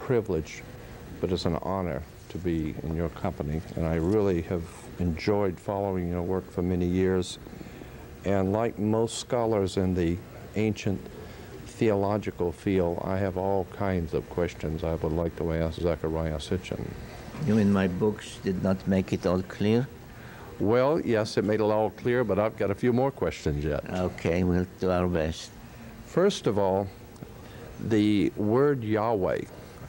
privilege, but it's an honor to be in your company. And I really have enjoyed following your work for many years. And like most scholars in the ancient theological field, I have all kinds of questions I would like to ask Zecharia Sitchin. You mean my books did not make it all clear? Well, yes, it made it all clear, but I've got a few more questions yet. Okay, we'll do our best. First of all, the word Yahweh,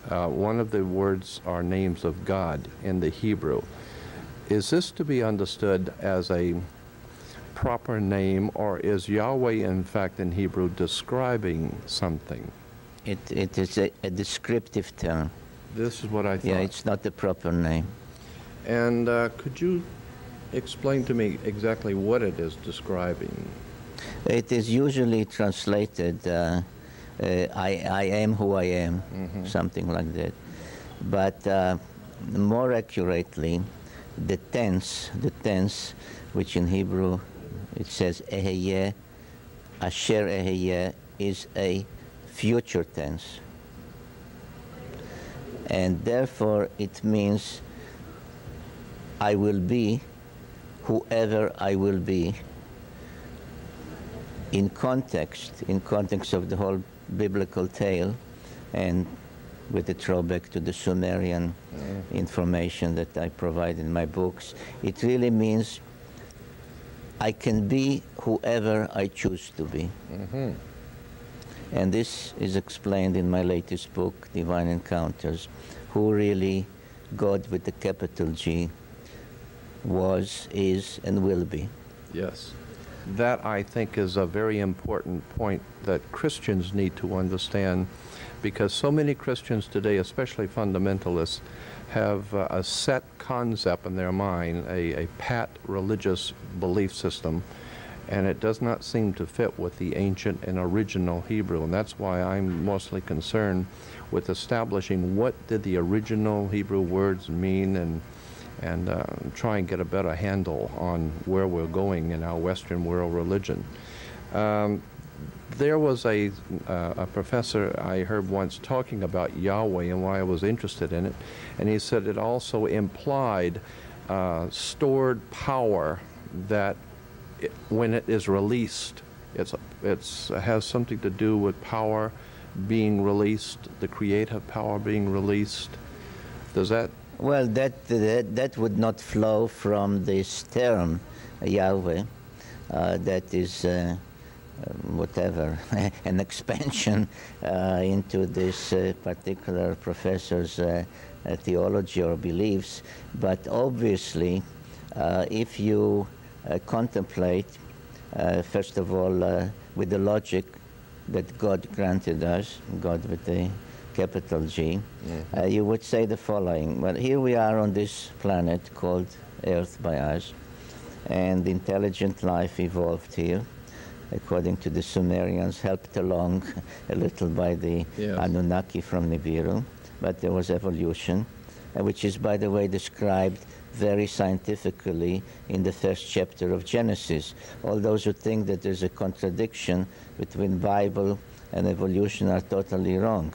one of the words are names of God in the Hebrew. Is this to be understood as a proper name, or is Yahweh, in fact, in Hebrew, describing something? It is a descriptive term. This is what I thought. Yeah, it's not the proper name. And could you explain to me exactly what it is describing? It is usually translated, I am who I am, something like that. But more accurately, the tense, which in Hebrew it says eheyeh, asher eheyeh, is a future tense. And therefore it means I will be whoever I will be, in context of the whole biblical tale, and with the throwback to the Sumerian information that I provide in my books. It really means I can be whoever I choose to be. And this is explained in my latest book, Divine Encounters, who really God with the capital G was, is, and will be. Yes. That, I think, is a very important point that Christians need to understand, because so many Christians today, especially fundamentalists, have a set concept in their mind, a pat religious belief system, and it does not seem to fit with the ancient and original Hebrew. And that's why I'm mostly concerned with establishing what did the original Hebrew words mean, and try and get a better handle on where we're going in our Western world religion. There was a professor I heard once talking about Yahweh and why I was interested in it, and he said it also implied stored power that when it is released, it has something to do with power being released, the creative power being released. Does that? Well, that would not flow from this term, Yahweh. That is, whatever, an expansion into this particular professor's theology or beliefs. But obviously, if you contemplate, first of all, with the logic that God granted us, God with the capital G, you would say the following. Well, here we are on this planet called Earth by us, and intelligent life evolved here, according to the Sumerians, helped along a little by the Anunnaki from Nibiru, but there was evolution, which is, by the way, described very scientifically in the first chapter of Genesis. All those who think that there's a contradiction between Bible and evolution are totally wrong.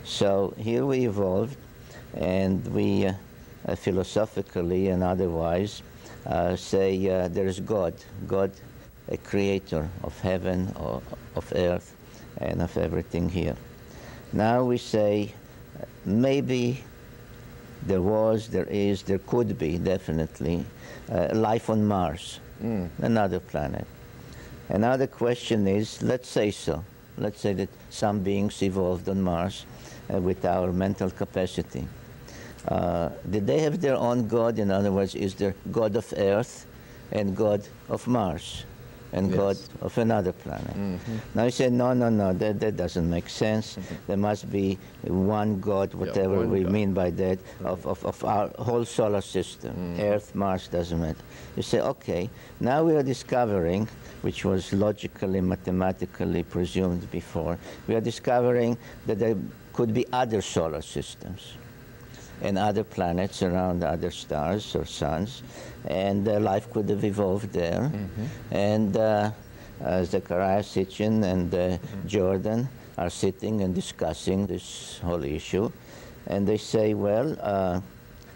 So here we evolved, and we philosophically and otherwise say there is God, a creator of heaven, of earth, and of everything here. Now we say maybe there was, there is, there could be definitely life on Mars, another planet. Another question is, let's say so. Let's say that some beings evolved on Mars with our mental capacity. Did they have their own God? In other words, is there God of Earth and God of Mars and God of another planet? Now you say, no, that doesn't make sense. There must be one God, whatever we mean by that, of our whole solar system. Earth, Mars, doesn't matter. You say, okay, now we are discovering, which was logically, mathematically presumed before, we are discovering that there could be other solar systems and other planets around other stars or suns, and life could have evolved there. And Zecharia Sitchin and Jordan are sitting and discussing this whole issue, and they say, well,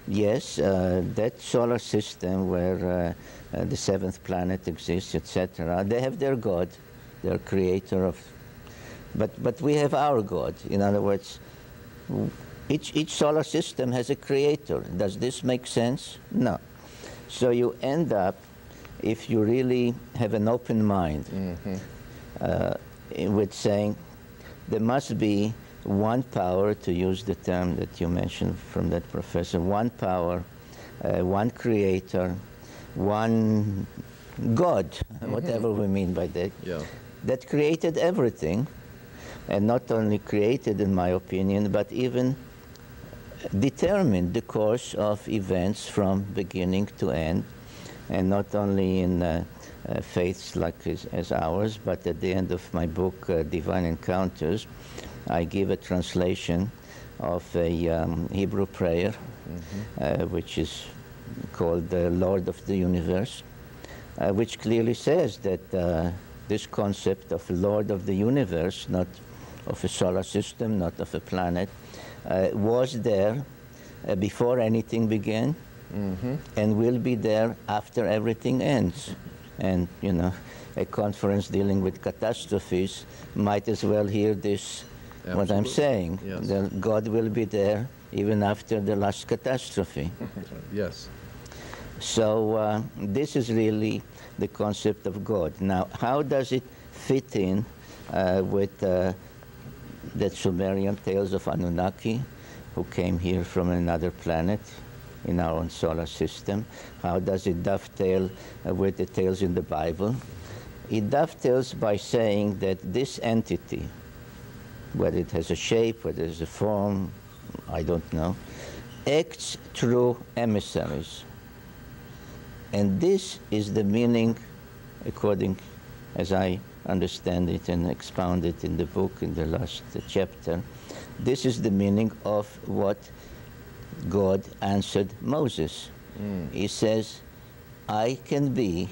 yes, that solar system where the seventh planet exists, etc., they have their God, their creator of... But we have our God. In other words, each solar system has a creator. Does this make sense? No. So you end up, if you really have an open mind, with saying there must be one power, to use the term that you mentioned from that professor, one power, one creator, one God, whatever we mean by that, that created everything, and not only created, in my opinion, but even determined the course of events from beginning to end, and not only in faiths like as ours, but at the end of my book, Divine Encounters, I give a translation of a Hebrew prayer, which is called the Lord of the Universe, which clearly says that this concept of Lord of the Universe, not of a solar system, not of a planet, was there before anything began, and will be there after everything ends. And, you know, a conference dealing with catastrophes might as well hear this, what I'm saying. Yes. That God will be there even after the last catastrophe. Yes. So this is really the concept of God. Now, how does it fit in with the Sumerian tales of Anunnaki, who came here from another planet in our own solar system? How does it dovetail with the tales in the Bible? It dovetails by saying that this entity, whether it has a shape, whether it has a form, I don't know, acts through emissaries. And this is the meaning, according as I understand it and expound it in the book in the last chapter, this is the meaning of what God answered Moses. He says, I can be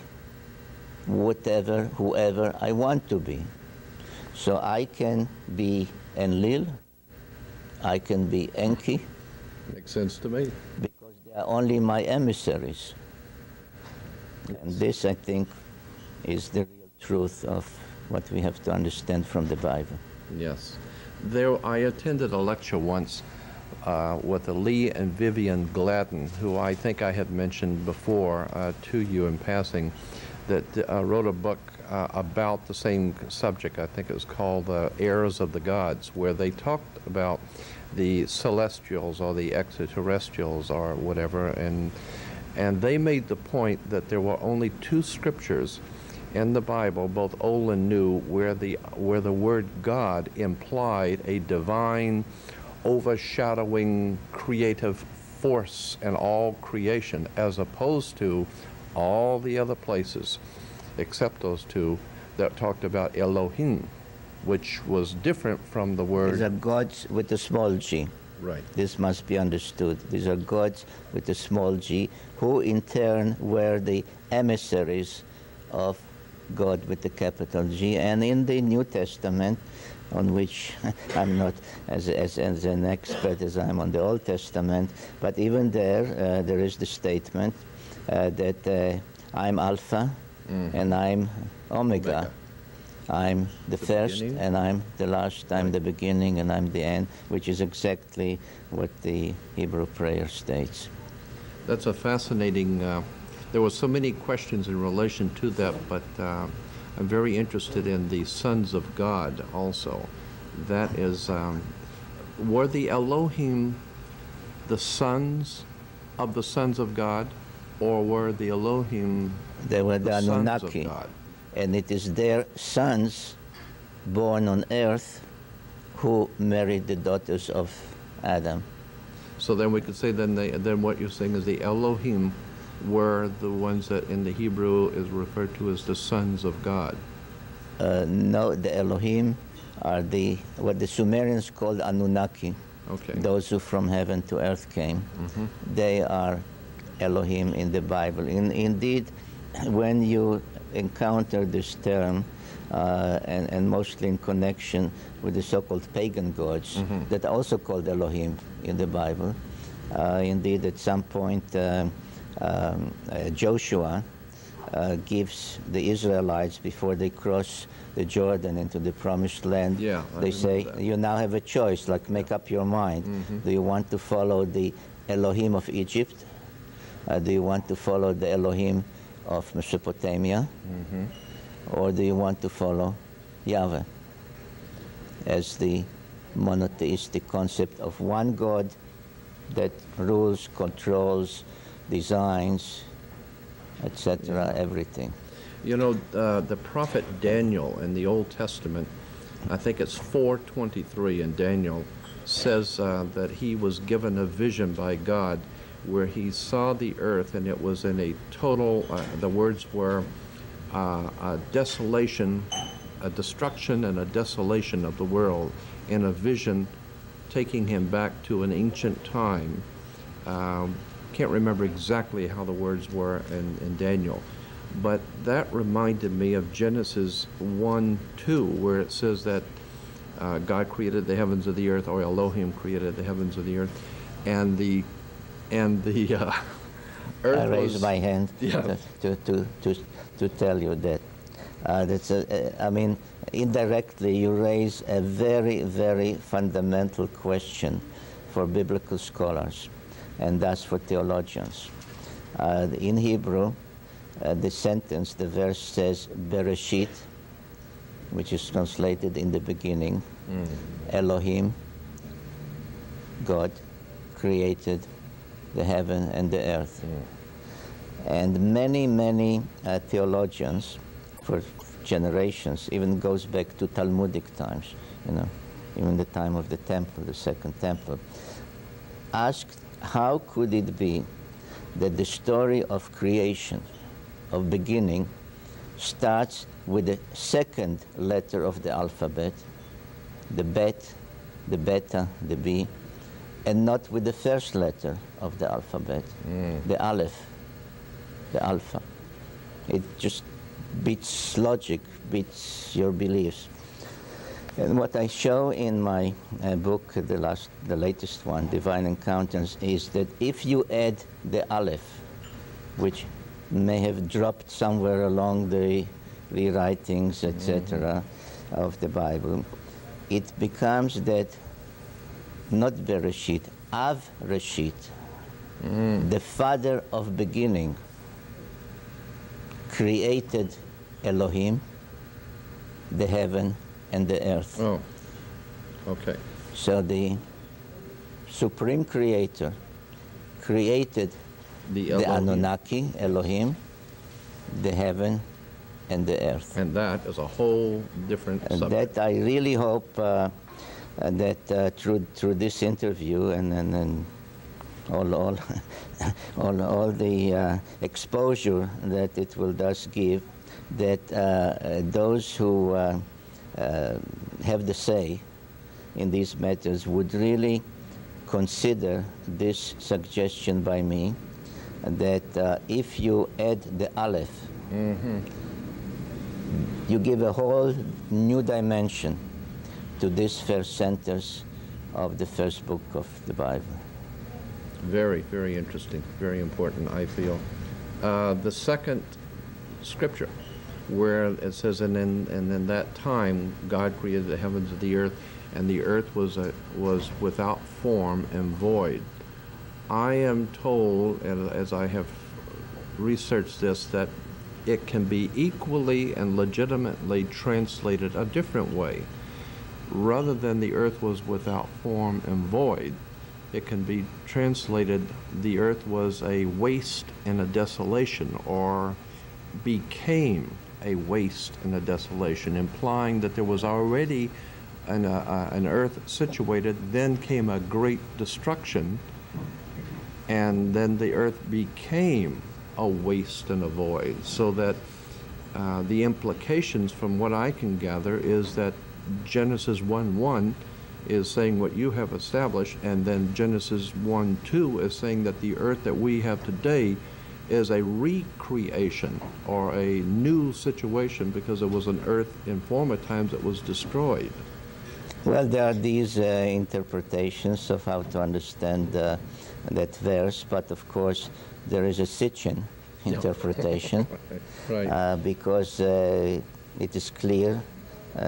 whoever I want to be. So I can be Enlil, I can be Enki. Makes sense to me. Because they are only my emissaries. And this, I think, is the real truth of what we have to understand from the Bible. Yes. I attended a lecture once with Lee and Vivian Gladden, who I think I had mentioned before to you in passing, that wrote a book about the same subject. I think it was called Heirs of the Gods, where they talked about the celestials or the extraterrestrials or whatever, and they made the point that there were only two scriptures in the Bible, both Old and New, where the word God implied a divine, overshadowing, creative force in all creation, as opposed to all the other places, except those two, that talked about Elohim, which was different from the word... These are gods with a small g. Right. This must be understood. These are gods with a small g, who in turn were the emissaries of God with the capital G. And in the New Testament, on which I'm not as an expert as I'm on the Old Testament, but even there, there is the statement that I'm Alpha and I'm Omega. I'm the first beginning. and I'm the last. I'm the beginning and I'm the end, which is exactly what the Hebrew prayer states. That's a fascinating... there were so many questions in relation to that, but I'm very interested in the sons of God also. That is, were the Elohim the sons of God, or were the Elohim They were the sons Anunnaki, of God? and it is their sons born on earth who married the daughters of Adam. So then we could say then what you're saying is the Elohim were the ones that in the Hebrew is referred to as the sons of God. No, the Elohim are what the Sumerians called Anunnaki. Okay. Those who from heaven to earth came. They are Elohim in the Bible. Indeed, when you encounter this term, and mostly in connection with the so-called pagan gods that are also called Elohim in the Bible. Indeed, at some point, Joshua gives the Israelites, before they cross the Jordan into the Promised Land, they say, you now have a choice, like make up your mind. Do you want to follow the Elohim of Egypt? Do you want to follow the Elohim of Mesopotamia? Or do you want to follow Yahweh as the monotheistic concept of one God that rules, controls, designs, etc., everything? You know, the prophet Daniel in the Old Testament, I think it's 4:23 in Daniel, says that he was given a vision by God where he saw the earth, and it was in a total, the words were a desolation, a destruction and a desolation of the world, in a vision taking him back to an ancient time. Can't remember exactly how the words were in Daniel, but that reminded me of Genesis 1:2, where it says that God created the heavens of the earth, or Elohim created the heavens of the earth, and the earth I raise was, my hand yeah. to tell you that. I mean, indirectly you raise a very, very fundamental question for biblical scholars, and thus for theologians. In Hebrew, the sentence, the verse says, Bereshit, which is translated in the beginning. Elohim, God, created the heaven and the earth. And many, many theologians, for generations, even goes back to Talmudic times, you know, even the time of the temple, the second temple, asked how could it be that the story of creation, of beginning, starts with the second letter of the alphabet, the bet, the beta, the B, and not with the first letter of the alphabet, the aleph, the alpha. It just beats logic, beats your beliefs. And what I show in my book, the latest one, Divine Encounters, is that if you add the aleph, which may have dropped somewhere along the rewritings, etc., of the Bible, it becomes that not Bereshit, Av Reshit, the father of beginning, created Elohim, the heaven and the earth. Oh, okay. So the supreme creator created the Anunnaki, Elohim, the heaven and the earth. And that is a whole different subject. That I really hope that through this interview and all the exposure that it will thus give, that those who have the say in these matters would really consider this suggestion by me, that if you add the aleph, you give a whole new dimension to this first sentence of the first book of the Bible. Very, very interesting, very important, I feel. The second scripture, where it says, and in that time God created the heavens and the earth was without form and void. I am told, as I have researched this, that it can be equally and legitimately translated a different way. Rather than the earth was without form and void, it can be translated the earth was a waste and a desolation, or became a waste and a desolation, implying that there was already an earth situated, then came a great destruction, and then the earth became a waste and a void. So that the implications from what I can gather is that Genesis 1:1 is saying what you have established, and then Genesis 1:2 is saying that the earth that we have today is a recreation or a new situation because it was an earth in former times that was destroyed. Well, there are these interpretations of how to understand that verse, but of course there is a Sitchin interpretation, Right. because it is clear,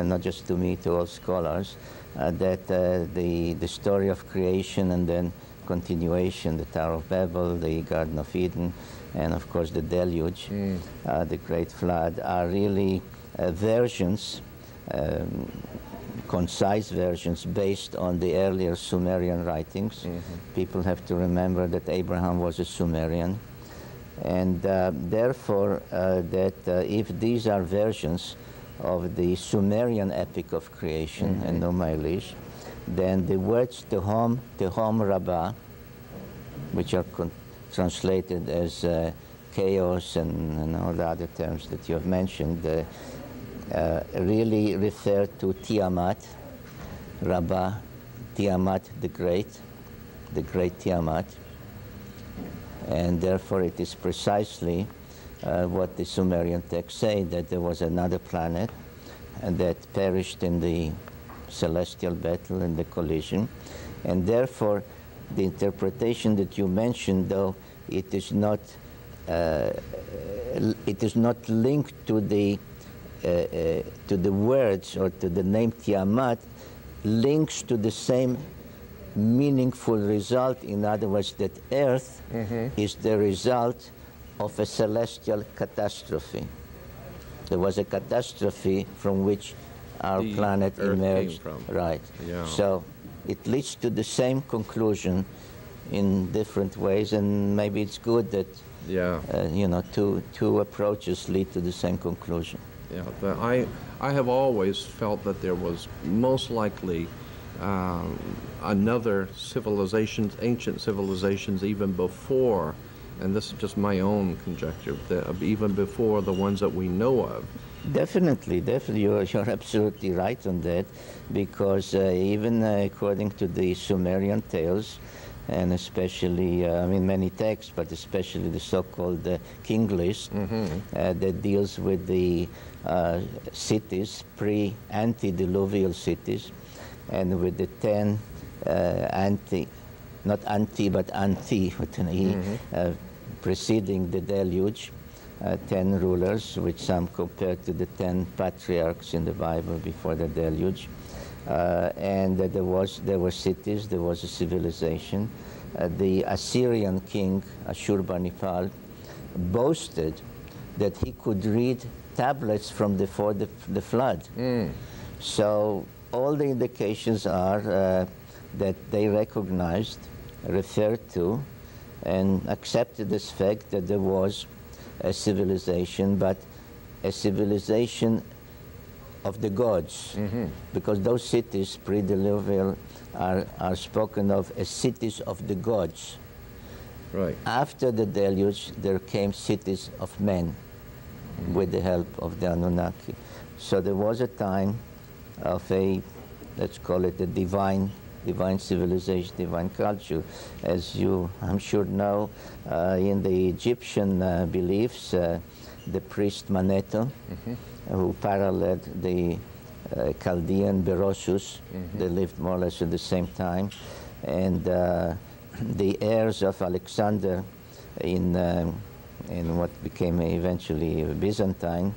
not just to me, to all scholars, that the story of creation and then continuation, the Tower of Babel, the Garden of Eden, and of course the deluge, the Great Flood, are really versions, concise versions based on the earlier Sumerian writings. People have to remember that Abraham was a Sumerian, and therefore that if these are versions of the Sumerian epic of creation, and no Mailish, then the words Tehom Rabbah, which are translated as chaos and all the other terms that you have mentioned, really refer to Tiamat, Rabbah, Tiamat the great Tiamat, and therefore it is precisely what the Sumerian texts say, that there was another planet and that perished in the celestial battle and the collision, and therefore the interpretation that you mentioned, though it is not linked to the words or to the name Tiamat, links to the same meaningful result. In other words, that Earth is the result of a celestial catastrophe. There was a catastrophe from which our planet Earth emerged. came from. Right. Yeah. So it leads to the same conclusion in different ways, and maybe it's good that you know, two approaches lead to the same conclusion. Yeah, but I have always felt that there was most likely another civilization, ancient civilizations, even before, and this is just my own conjecture, even before the ones that we know of. Definitely, you're absolutely right on that, because even according to the Sumerian tales, and especially, I mean, many texts, but especially the so-called King List, that deals with the cities, pre-antediluvial cities, and with the 10 preceding the deluge, 10 rulers, which some compare to the 10 patriarchs in the Bible before the deluge. And there were cities, there was a civilization. The Assyrian king, Ashurbanipal, boasted that he could read tablets from before the flood. So all the indications are that they recognized, referred to, and accepted this fact that there was a civilization, but a civilization of the gods, because those cities pre-diluvial are spoken of as cities of the gods. Right. After the deluge, there came cities of men with the help of the Anunnaki. So there was a time of a, let's call it a divine civilization, divine culture. As you, I'm sure, know, in the Egyptian beliefs, the priest Manetho, who paralleled the Chaldean Berosus, they lived more or less at the same time, and the heirs of Alexander in what became eventually Byzantine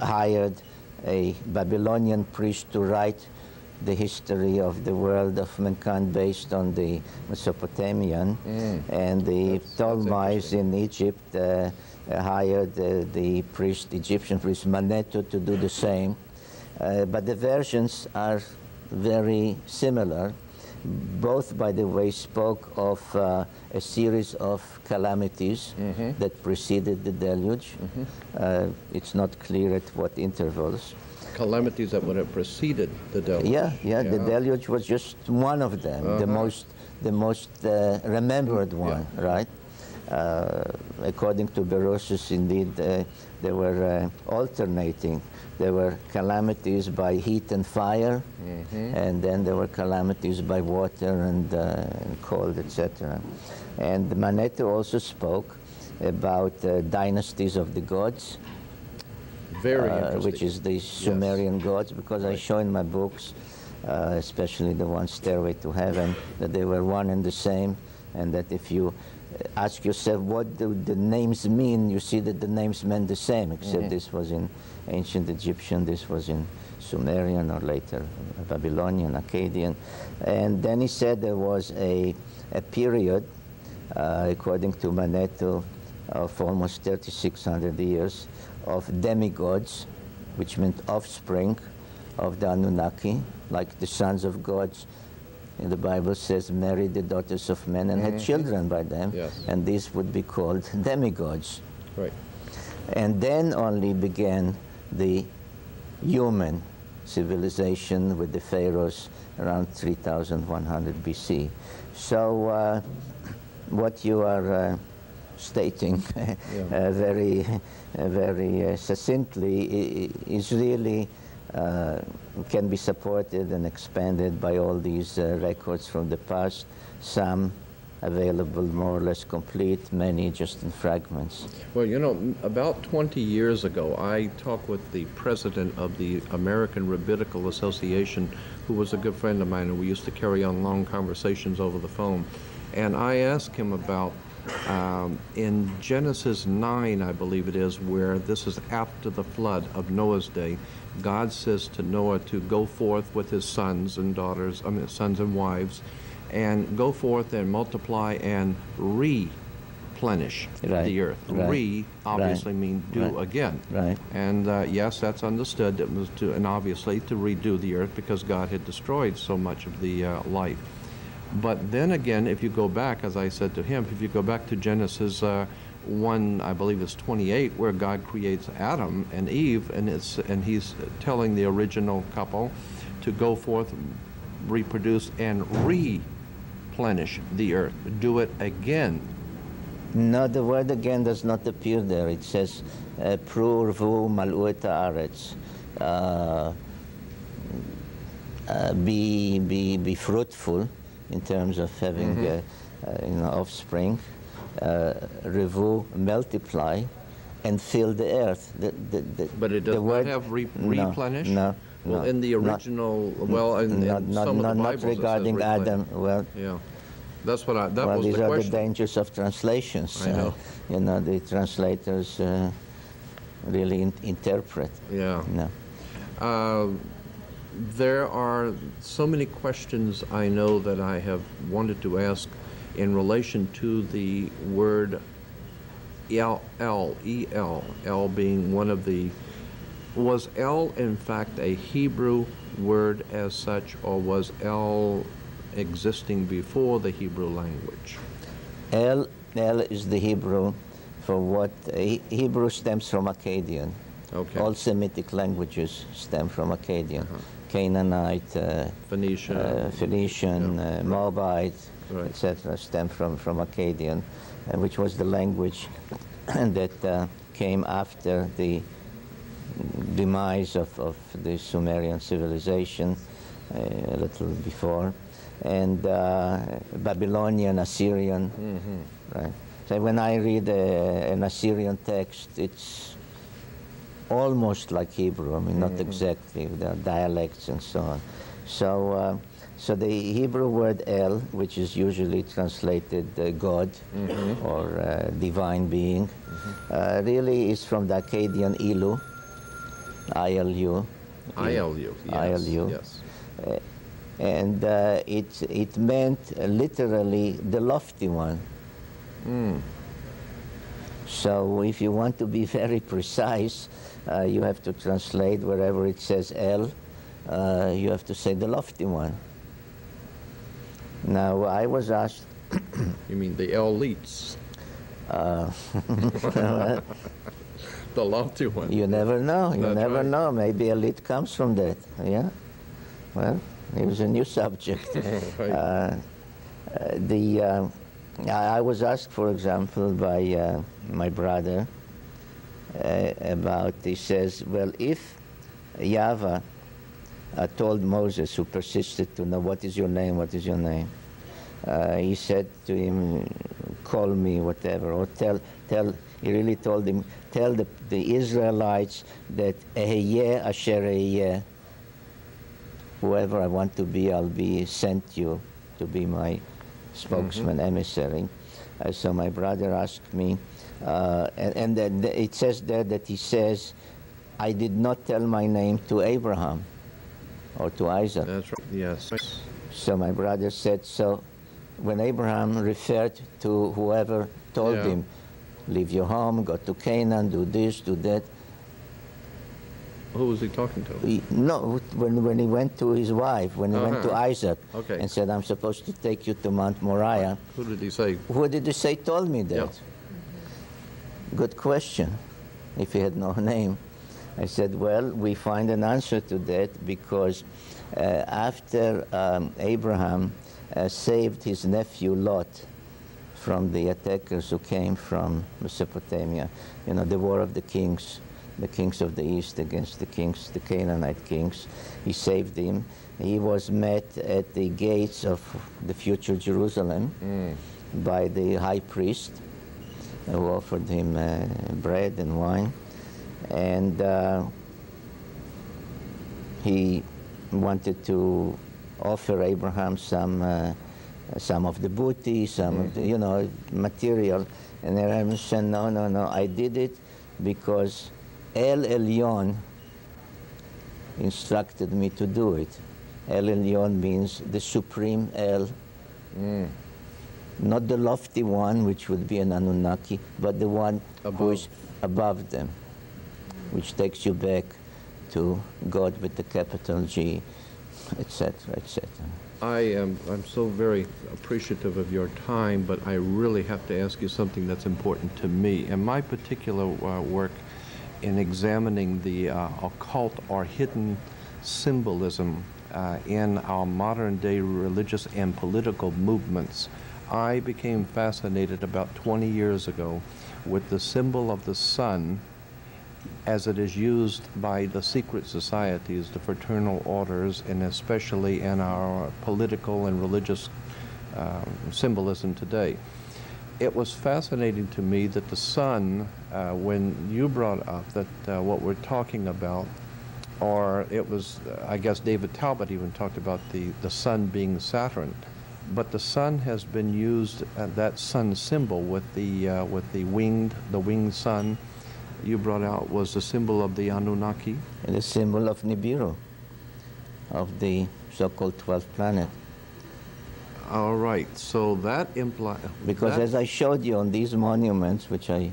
hired a Babylonian priest to write the history of the world of mankind based on the Mesopotamian, and the Ptolemies in Egypt hired the Egyptian priest Manetho to do the same. But the versions are very similar. Both, by the way, spoke of a series of calamities that preceded the deluge. It's not clear at what intervals. Calamities that would have preceded the deluge. Yeah. The deluge was just one of them, the most remembered one, right? according to Berosus, indeed, they were alternating. There were calamities by heat and fire, and then there were calamities by water and cold, etc. And Manetho also spoke about dynasties of the gods, Very interesting. which is the Sumerian gods, because I show in my books, especially the one Stairway to Heaven, that they were one and the same, and that if you ask yourself what do the names mean, you see that the names meant the same, except this was in ancient Egyptian, this was in Sumerian, or later Babylonian, Akkadian. And then he said there was a period, according to Manetho, of almost 3,600 years of demigods, which meant offspring of the Anunnaki, like the sons of gods. And the Bible says, married the daughters of men and had children by them, and these would be called demigods. Right. And then only began the human civilization with the pharaohs around 3,100 BC. So what you are stating very succinctly is really can be supported and expanded by all these records from the past, some available more or less complete, many just in fragments. Well, you know, about 20 years ago, I talked with the president of the American Rabbinical Association, who was a good friend of mine, and we used to carry on long conversations over the phone. And I asked him about, in Genesis 9, I believe it is, where this is after the flood of Noah's day, God says to Noah to go forth with his sons and daughters, sons and wives, and go forth and multiply and replenish the earth. Re obviously means do again. And yes, that's understood. It was to, and obviously to redo the earth because God had destroyed so much of the life. But then again, if you go back, as I said to him, if you go back to Genesis 1, I believe it's 28, where God creates Adam and Eve, and he's telling the original couple to go forth, reproduce, and replenish the earth. Do it again. No, the word again does not appear there. It says, Pru urvu mal'u et haaretz. Be fruitful in terms of having offspring. Revu, multiply, and fill the earth. But it does not have replenish? No. Well, in the original, in some of the Bibles, not regarding Adam. Well, yeah, that's what that was these the are question. the dangers of translations. I know. The translators really interpret. Yeah. No. There are so many questions I know that I have wanted to ask in relation to the word El, El being one of the, was El in fact a Hebrew word as such, or was El existing before the Hebrew language? El is the Hebrew for what, Hebrew stems from Akkadian. Okay. All Semitic languages stem from Akkadian. Canaanite, Phoenician, Moabite, etc. stem from Akkadian, which was the language that came after the demise of the Sumerian civilization, a little before, and Babylonian, Assyrian. Right. So when I read an Assyrian text, it's almost like Hebrew. I mean, not exactly. There are dialects and so on. So the Hebrew word El, which is usually translated God or divine being, really is from the Akkadian Ilu, I-L-U. I-L-U, yes. I-L-U. Yes. And it meant literally the lofty one. So if you want to be very precise, you have to translate wherever it says El, you have to say the lofty one. Now, I was asked... You mean the elites? The lofty one. You never know. You That's never right. know. Maybe elite comes from that. Yeah? Well, here's a new subject. Right. I was asked, for example, by my brother about, he says, well, if Yahweh told Moses, who persisted to know, what is your name, what is your name? He said to him, call me, whatever, or he really told him, tell the Israelites that Ehyeh asher ehyeh, whoever I want to be, I'll be sent you to be my spokesman, emissary. So my brother asked me, and then it says there that he says, I did not tell my name to Abraham or to Isaac. That's right, yes. So my brother said, so when Abraham referred to whoever told him, leave your home, go to Canaan, do this, do that. Who was he talking to? When he went to his wife, when he went to Isaac, and said, I'm supposed to take you to Mount Moriah. Who did he say? Who did he say told me that? Yeah. Good question, if he had no name. I said, well, we find an answer to that because after Abraham saved his nephew Lot from the attackers who came from Mesopotamia, you know, the war of the kings of the east against the Canaanite kings. He saved him. He was met at the gates of the future Jerusalem by the high priest who offered him bread and wine. And he wanted to offer Abraham some of the booty, some of the, you know, material. And Abraham said, no, I did it because El Elyon instructed me to do it. El Elyon means the supreme El. Not the lofty one, which would be an Anunnaki, but the one who is above them, which takes you back to God with the capital G, etc., etc. I'm so very appreciative of your time, but I really have to ask you something that's important to me. In my particular work in examining the occult or hidden symbolism in our modern-day religious and political movements, I became fascinated about 20 years ago with the symbol of the sun as it is used by the secret societies, the fraternal orders, and especially in our political and religious symbolism today. It was fascinating to me that the sun, when you brought up that what we're talking about, or it was, I guess David Talbot even talked about the sun being Saturn, but the sun has been used, that sun symbol with the winged sun, you brought out, was the symbol of the Anunnaki? And the symbol of Nibiru, of the so-called 12th planet. All right, so that implies... Because as I showed you on these monuments, which I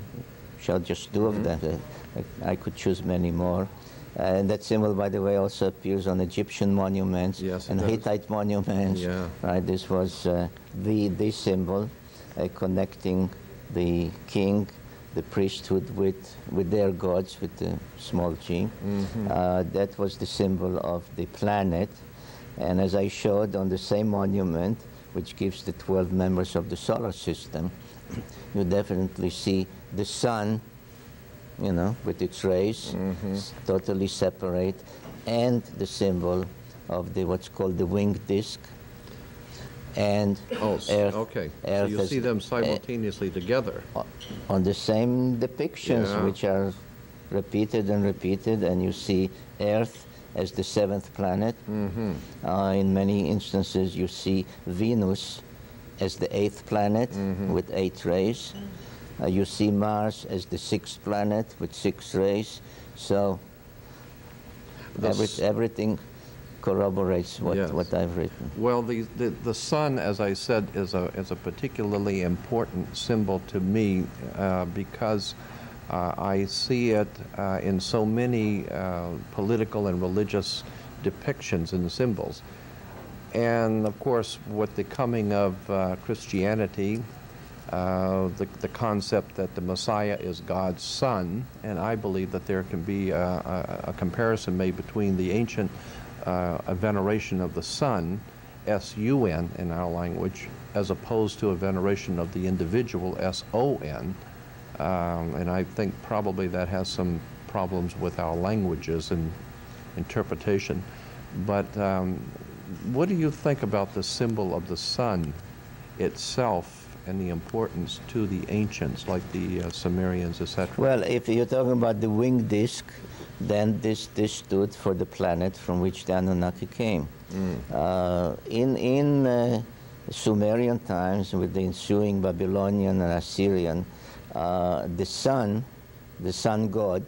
showed just two of them, I could choose many more. And that symbol, by the way, also appears on Egyptian monuments and Hittite monuments. Right, this was the symbol connecting the king, the priesthood with their gods, with the small g. That was the symbol of the planet. And as I showed on the same monument, which gives the 12 members of the solar system, you definitely see the sun, you know, with its rays, totally separate, and the symbol of the what's called the winged disk. And Earth. Okay, so you see them simultaneously together. On the same depictions, which are repeated and repeated, and you see Earth as the 7th planet. In many instances, you see Venus as the 8th planet with 8 rays. You see Mars as the 6th planet with 6 rays. So everything corroborates what I've written. Well, the sun, as I said, is a particularly important symbol to me because I see it in so many political and religious depictions and symbols. And of course, with the coming of Christianity, the concept that the Messiah is God's son, and I believe that there can be a comparison made between the ancient veneration of the sun S-U-N in our language, as opposed to a veneration of the individual, S-O-N. And I think probably that has some problems with our languages and interpretation. But what do you think about the symbol of the sun itself and the importance to the ancients, like the Sumerians, etc.? Well, if you're talking about the winged disk, then this stood for the planet from which the Anunnaki came. In Sumerian times, with the ensuing Babylonian and Assyrian, the sun god,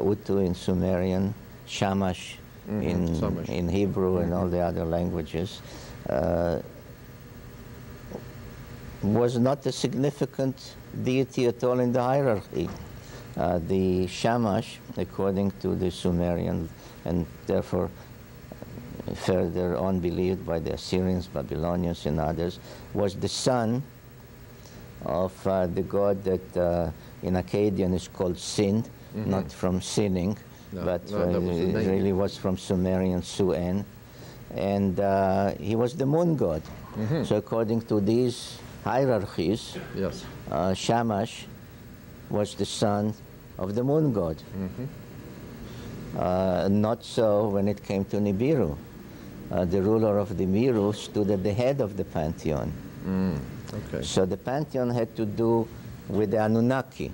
Utu in Sumerian, Shamash in Hebrew and all the other languages, was not a significant deity at all in the hierarchy. The Shamash, according to the Sumerian, and therefore further on believed by the Assyrians, Babylonians, and others, was the son of the god that in Akkadian is called Sin, not from sinning, but it really was from Sumerian Su-En. And he was the moon god. So according to these hierarchies, Shamash was the son of the moon god. Not so when it came to Nibiru. The ruler of the Miru stood at the head of the pantheon. So the pantheon had to do with the Anunnaki,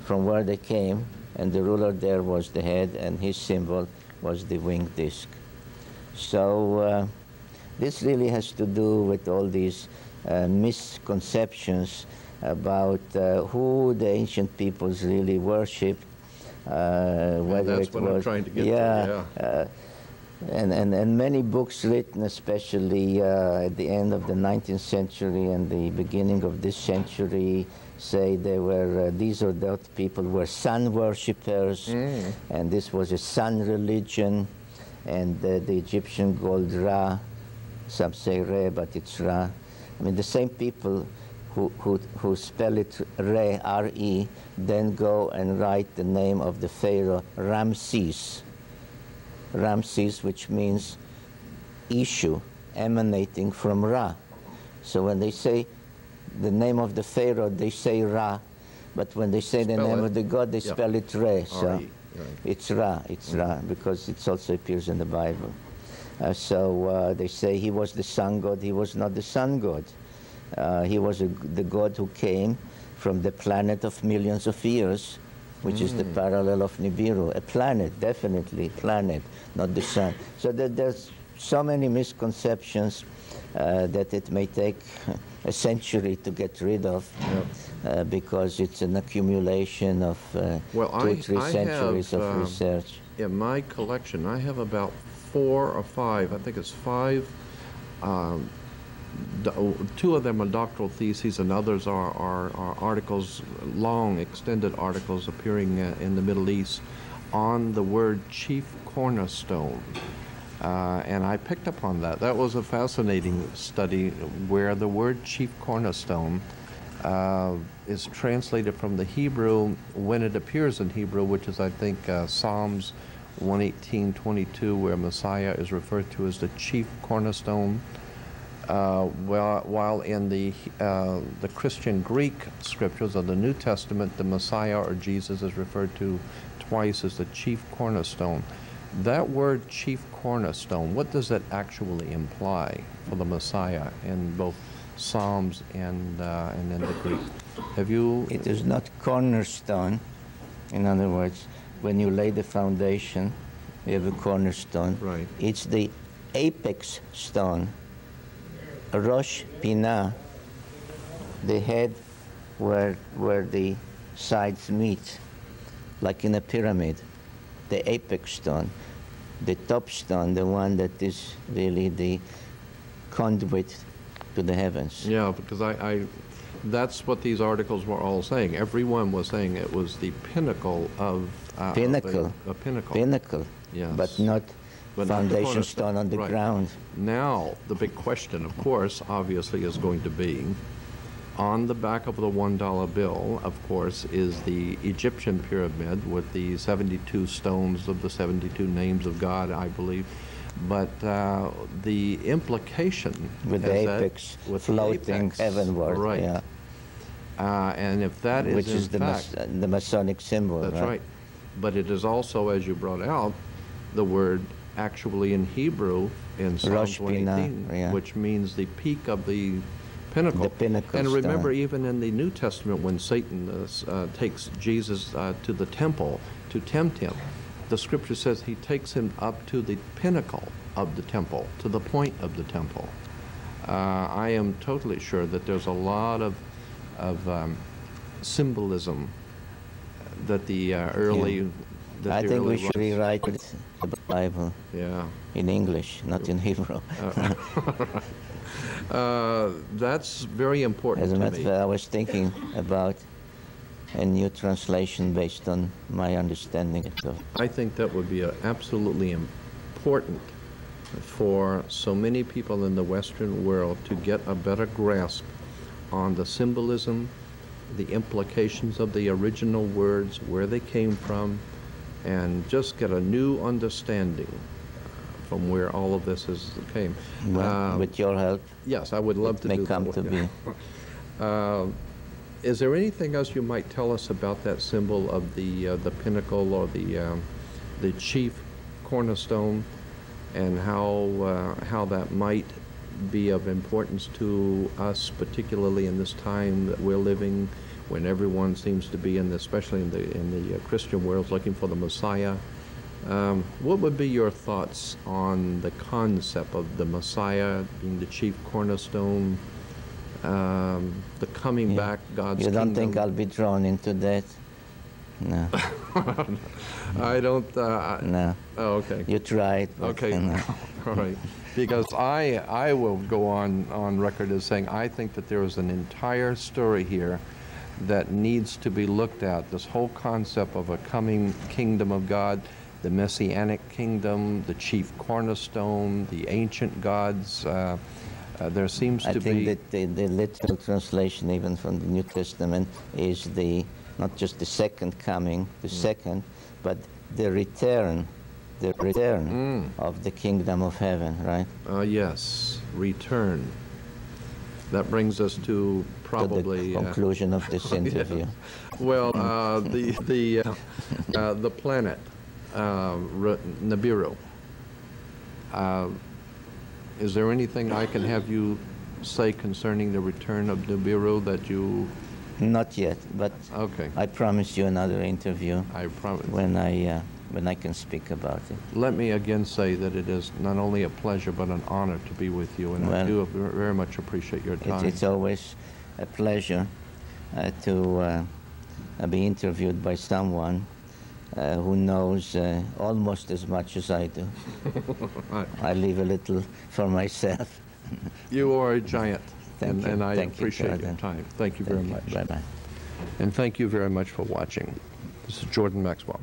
from where they came, and the ruler there was the head, and his symbol was the winged disk. So this really has to do with all these misconceptions about who the ancient peoples really worshipped, whether that's it what was, I'm trying to get to, and many books written, especially at the end of the 19th century and the beginning of this century, say they were these or that people were sun worshippers, and this was a sun religion, and the Egyptian called Ra. Some say Re, but it's Ra. I mean, the same people who spell it Re, R-E, then go and write the name of the pharaoh Ramses. Ramses, which means issue, emanating from Ra. So when they say the name of the pharaoh, they say Ra, but when they say the name of the god, they spell it Re. So it's Ra, because it also appears in the Bible. So they say he was the sun god. He was not the sun god. He was the god who came from the planet of millions of years, which is the parallel of Nibiru. A planet, definitely planet, not the sun. So there's so many misconceptions that it may take a century to get rid of, because it's an accumulation of 2-3 centuries of research. In my collection, I have about 4 or 5, I think it's 5, 2 of them are doctoral theses, and others are articles, long, extended articles appearing in the Middle East on the word chief cornerstone. And I picked up on that. That was a fascinating study where the word chief cornerstone is translated from the Hebrew when it appears in Hebrew, which is, I think, Psalms 118:22, where Messiah is referred to as the chief cornerstone. While in the Christian Greek scriptures of the New Testament, the Messiah or Jesus is referred to twice as the chief cornerstone. That word chief cornerstone, what does it actually imply for the Messiah in both Psalms and in the Greek? Have you? It is not cornerstone. In other words, when you lay the foundation, you have a cornerstone. Right. It's the apex stone. Rosh Pinah, the head where the sides meet, like in a pyramid, the apex stone, the top stone, the one that is really the conduit to the heavens. Yeah, because that's what these articles were all saying. Everyone was saying it was the pinnacle of a pinnacle. Pinnacle, yes. But not foundation stone on the ground. Now, the big question, of course, obviously is going to be, on the back of the $1 bill, of course, is the Egyptian pyramid with the 72 stones of the 72 names of God, I believe. But the implication with the apex floating heavenward, right? Yeah. And if that is which is in the Masonic symbol, that's right. But it is also, as you brought out, the word actually in Hebrew in Psalms 118, yeah. which means the peak of the pinnacle. The pinnacle and remember, stone. even in the New Testament, when Satan takes Jesus to the temple to tempt him, the scripture says he takes him up to the pinnacle of the temple, to the point of the temple. I am totally sure that there's a lot of symbolism that the early... Yeah. That I the think early we should rewrite the Bible in English, not in Hebrew. That's very important As a to matter of me. fact, I was thinking about a new translation based on my understanding of. I think that would be absolutely important for so many people in the Western world to get a better grasp on the symbolism, the implications of the original words, where they came from, and just get a new understanding from where all of this came. Well, with your help, yes, I would love to do that. may come to be. Is there anything else you might tell us about that symbol of the pinnacle or the chief cornerstone, and how that might be of importance to us, particularly in this time that we're living, when everyone seems to be especially in the Christian world, looking for the Messiah? What would be your thoughts on the concept of the Messiah being the chief cornerstone, the coming back, God's You don't kingdom? think I'll be drawn into that? No. I don't. No. Oh, okay. You tried. Okay. All right. Because I will go on record as saying I think that there is an entire story here that needs to be looked at. This whole concept of a coming kingdom of God, the Messianic kingdom, the chief cornerstone, the ancient gods. There seems to be... I think that the literal translation, even from the New Testament, is not just the second coming, second, but the return of the kingdom of heaven, right? Yes, return. That brings us to probably... the conclusion of this interview. Yeah. Well, the planet, Nibiru. Is there anything I can have you say concerning the return of Nibiru that you... Not yet, but okay. I promise you another interview. I promise. When I can speak about it. Let me again say that it is not only a pleasure but an honor to be with you, and I do very much appreciate your time. It's always a pleasure to be interviewed by someone who knows almost as much as I do. I leave a little for myself. You are a giant, and I Thank appreciate your time. Thank you very much. Bye-bye. And thank you very much for watching. This is Jordan Maxwell.